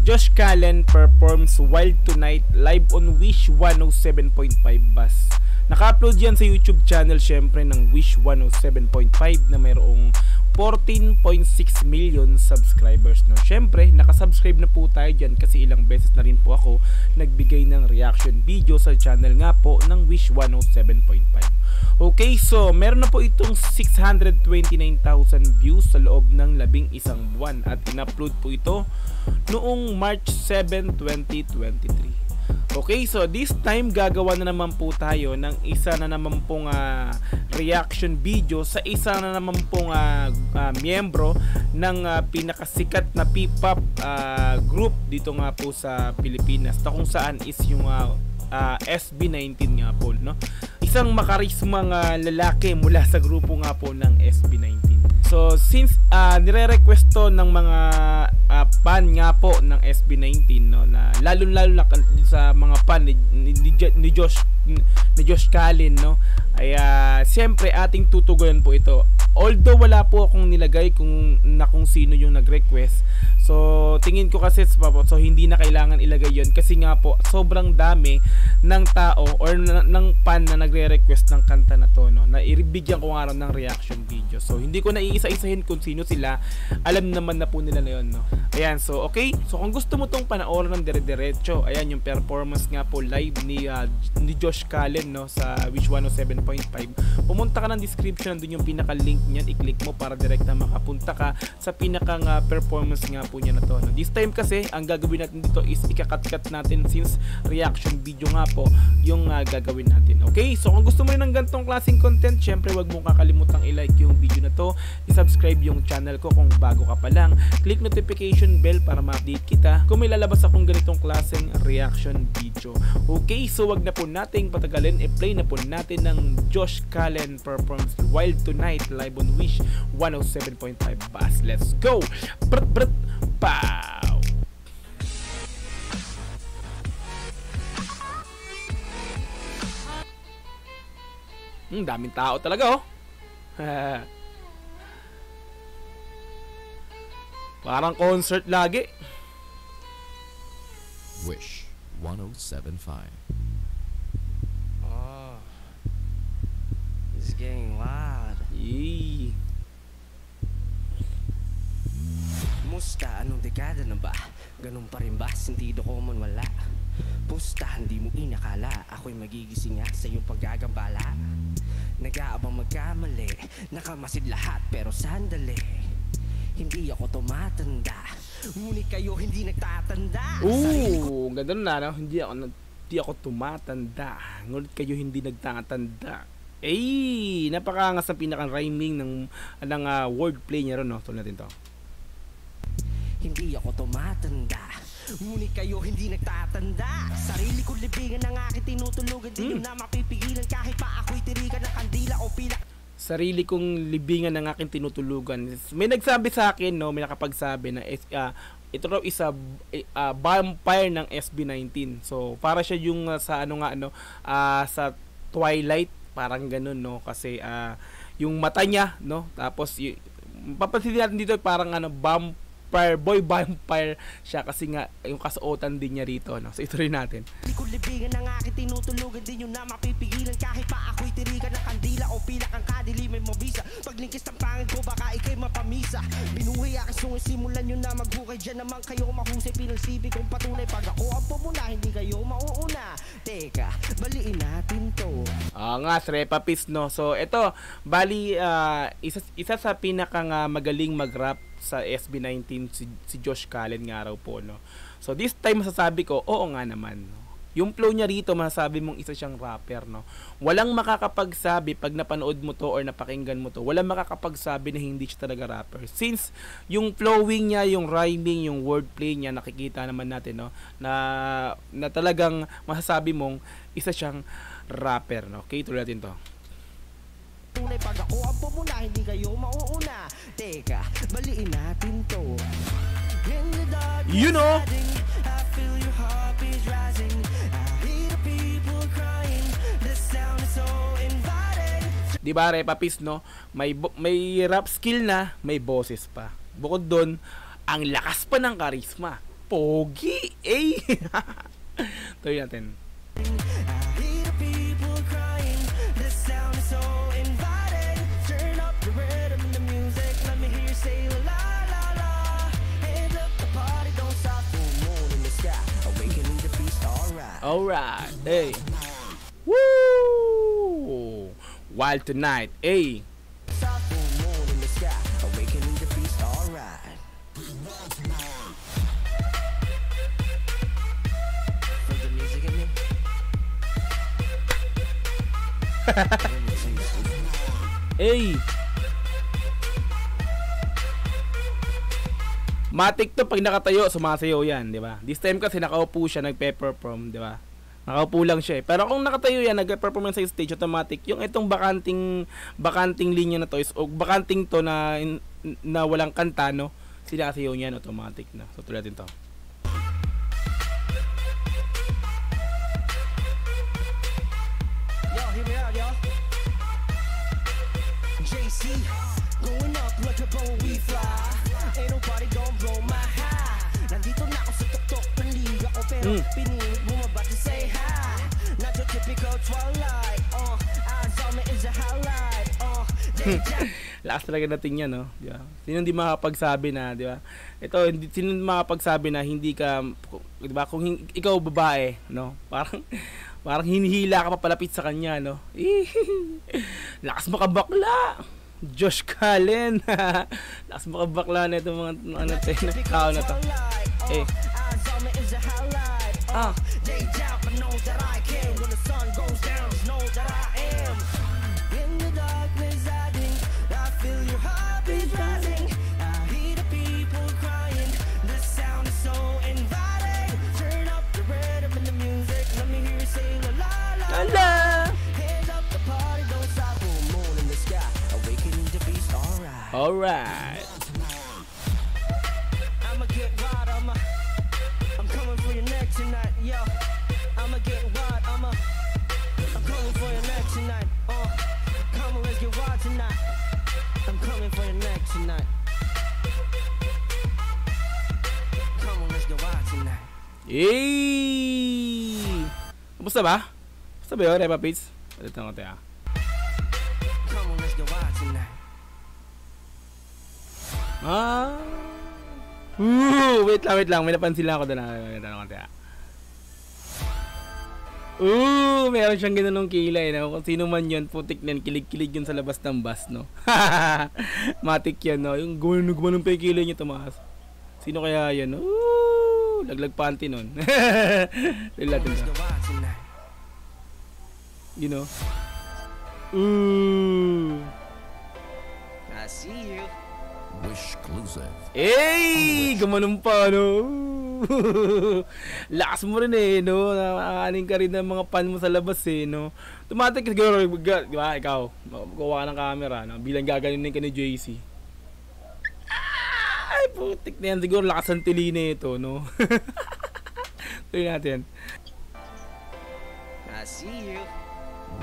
Josh Callen performs Wild Tonight live on Wish 107.5 Bus. Naka-upload yan sa YouTube channel syempre ng Wish 107.5 na mayroong 14.6 million subscribers, no. Syempre, nakasubscribe na po tayo dyan kasi ilang beses na rin po ako nagbigay ng reaction video sa channel nga po ng Wish 107.5. Okay, so meron na po itong 629,000 views sa loob ng 11 buwan at in-upload po ito noong March 7, 2023. Okay, so this time gagawa na naman po tayo ng isa na naman pong reaction video sa isa na naman pong miyembro ng pinakasikat na P-pop group dito nga po sa Pilipinas, na kung saan is yung SB19 nga po, no? Isang makarismang lalaki mula sa grupo nga po ng SB19. So since nire-request to ng mga fan nga po ng SB19, no, na lalo-lalo na sa mga fan ni Josh Callen, no, ay siyempre ating tutugunan po ito. Although wala po akong nilagay kung sino yung nag-request. So tingin ko kasi so hindi na kailangan ilagay yon kasi nga po sobrang dami ng tao or ng fan na nagre-request ng kanta na to, no, na ibigyan ko nga ng reaction video. So hindi ko na iisa-isahin kung sino sila, alam naman na po nila na yun, no. Ayan, so okay, so kung gusto mo tong panoorin ng dire-diretso, ayan yung performance nga po live ni Josh Callen, no, sa Wish 107.5. Pumunta ka ng description, doon yung pinaka-link niyan, i-click mo para direkta makapunta ka sa pinakang performance nga po niya na to, no. This time kasi ang gagawin natin dito is ikakat-cut natin since reaction video nga po yung gagawin natin. Okay, so kung gusto mo rin ng ganitong klaseng content, syempre wag mong kakalimutang i-like yung video na to, i-subscribe yung channel ko kung bago ka pa lang, click notification bell para ma-update kita kung may lalabas akong ganitong klaseng reaction video. Okay, so wag na po nating patagalin, i-play na po natin ng Josh Callen performs Wild Tonight live on Wish 107.5 Bus. Let's go! Brut brut pow! Daming tao talaga, oh. Parang concert lagi. Wish 107.5. Oh, it's getting loud. Yee. Musta, anong dekada na ba? Ganun pa rin ba? Sentido ko man wala. Pusta, hindi mo inakala ako'y magigising nga sa iyong paggagambala. Nag-aabang magkamali, nakamasid lahat pero sandali. Hindi ako tumatanda, ngunit kayo hindi nagtatanda. Ooh, ganda na, no? Hindi ako tumatanda, ngunit kayo hindi nagtatanda. Eh, napakaangas ng pinaka-rhyming ng wordplay niya ron, no? Tuloy natin to. Hindi ako tumatanda, ngunit kayo hindi nagtatanda. Sarili ko libingan ng aking tinutulugan, di nyo na mapipigilan kahit pa ako'y tirikan ng kandila o pila. Sarili kong libingan ng aking tinutulugan. May nagsabi sa akin, no, may nakapagsabi na ito raw isa vampire ng SB19. So para siya yung sa sa Twilight, parang ganun, no, kasi yung mata niya, no, tapos papansin natin dito parang vampire siya kasi nga yung kasuotan din niya rito, no? So ito rin natin. Libingan ng aking tinutulugan, di nyo na mapipigilan kahit pa ako'y tirikan ng kandila o pilak ang kadili may mabisa. Paglingkis ng pangit ko baka ikay mapamisa. Binuhay aking sungay, simulan nyo na maghukay. Diyan naman kayo mahusay, pinagsibi kong patunay. Pag ako ang pumuna, hindi kayo mauuna. Teka, baliin natin to. Nga, Srepapis, no? So ito, bali isa sa pinakang magaling mag-rap sa SB19 si Josh Callen nga raw po, no. So this time masasabi ko, oo nga naman, no? Yung flow niya rito, masasabi mong isa siyang rapper, no. Walang makakapagsabi pag napanood mo to or napakinggan mo to, walang makakapagsabi na hindi siya talaga rapper. Since yung flowing niya, yung rhyming, yung wordplay niya, nakikita naman natin, no, na talagang masasabi mong isa siyang rapper, no. Okay, tuloy natin to. Pag ako ang pumuna, hindi kayo mauuna. Teka, baliin natin to. You know, I feel your heartbeat rising. I hear the people crying. The sound is so inviting. Di ba, Repapis, no? May rap skill na, may boses pa. Bukod doon, ang lakas pa ng karisma. Pogi! Eh! Tuloy natin. Alright, hey. Woo! Wild tonight, hey. Hey. Matik to pag nakatayo, sumasayaw yan, di ba? This time kasi nakaupo siya, nagpe-perform, di ba? Nakaupo lang siya eh. Pero kung nakatayo yan, nagpe-perform sa stage, automatic, yung itong bakanting linya na to is, o bakanting to na walang kanta, no? Sinasayaw niyan, automatic na. So, tuloy natin to. Yo, hear me out, yo. JC, going up like a Bowie fly. Ain't nobody gon' blow my high. Nandito na ako sa tuktok ng liga ko, pero pinilit mo ba to say hi? Not your typical Twilight. Eyes on me is a highlight. Lakas talaga natin yan, no? Di ba? Sino hindi makapagsabi na, di ba? Ito, sino hindi makapagsabi na hindi ka, di ba? Kung ikaw babae, no? Parang hinihila ka papalapit sa kanya, no? Lakas makabakla! Josh Cullen! Lakas makabakla na itong mga tao na to. Eh. Alright. I'ma get wild, I'm coming for your neck tonight, yo. I'ma get wild, I'm coming for your neck tonight. Come on, let's get wild tonight. I'm coming for your neck tonight. Come on, let's get wild tonight. Yay! Kamusta ba? Kamusta ba yun, Repa Pits? Palitan ko tayo. Come on, let's get wild tonight. Wait lang. May napansin lang ako doon. Meron siyang ganun ng kilay, no? Kung sino man yun, putik na yun, kilig-kilig yun sa labas ng bus, no? Matik yan, no? Yung gumanong pa yung kilay niya, tumakas. Sino kaya yan? Laglag panty nun. Latin na. You know? I see you. Wish exclusive. Hey! Gumanon pa, no? Lakas mo rin eh, no? Nakakanin ka rin ng mga pan mo sa labas eh, no? Tumatik, siguro, di ba, ikaw, gawa ka ng camera, no? Bilang gaganunin ka ni JC. Ay, putik na yan. Siguro lakas ang tili na ito, no? Tuloy natin. I see you.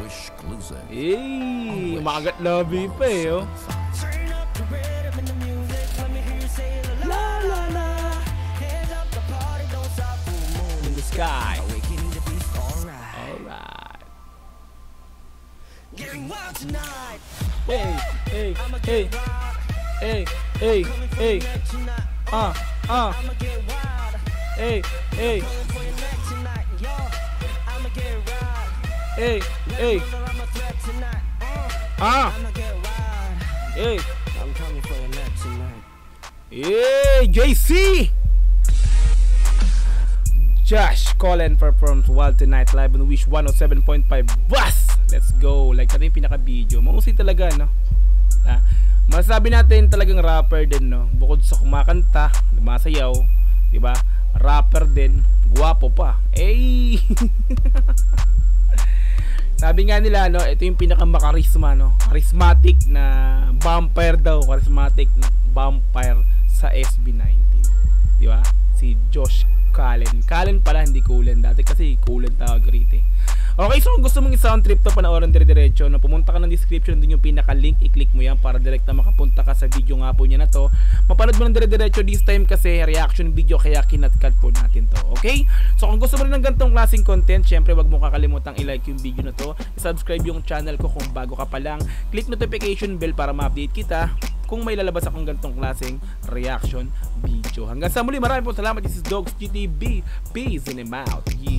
Wish exclusive. Hey! Makagat labi pa eh, oh. Turn up the rhythm and the music. Let me hear you say la la la. Hands up, the party don't stop. Full moon in the Sky. awakening the beast, alright. Alright. Getting wild tonight. Hey! Hey! I'ma Hey! get wild. Hey! Hey! Coming for Hey! your neck tonight. I'ma get wild. Hey! Hey! Coming for your neck tonight. Yo, I'ma get wild. Hey! Hey! I'm a threat tonight. I'ma get wild. Hey! I'm coming for your neck tonight. Hey! JC! Josh Cullen performs Wild Tonight live on Wish 107.5 Bus! Let's go! Like natin yung pinaka-video. Mahusay talaga, no? Masasabi natin talagang rapper din, no? Bukod sa kumakanta, lumasayaw, diba? Rapper din, guwapo pa. Eh! Sabi nga nila, no? Ito yung pinaka-makarisma, no? Charismatic na vampire daw. Charismatic na vampire sa SB19. Diba? Si Josh Cullen. Cullen pala, hindi Cullen. Dati kasi Cullen tawag rito eh. Okay, so kung gusto mong i-sound trip to, panoorin dire-diretso, no, pumunta ka ng description, din yung pinaka-link, i-click mo yan para direct na makapunta ka sa video nga po niya na to. Mapanood mo ng dire-diretso this time kasi reaction video, kaya kinat-cut po natin to. Okay? So kung gusto mo rin ng ganitong klaseng content, syempre wag mo kakalimutang i-like yung video na to, i-subscribe yung channel ko kung bago ka pa lang, click notification bell para ma-update kita kung may lalabas akong ganitong klaseng reaction video. Hanggang sa muli, maraming po salamat. This is Dogs GTV. Peace and I'm out. Yeah.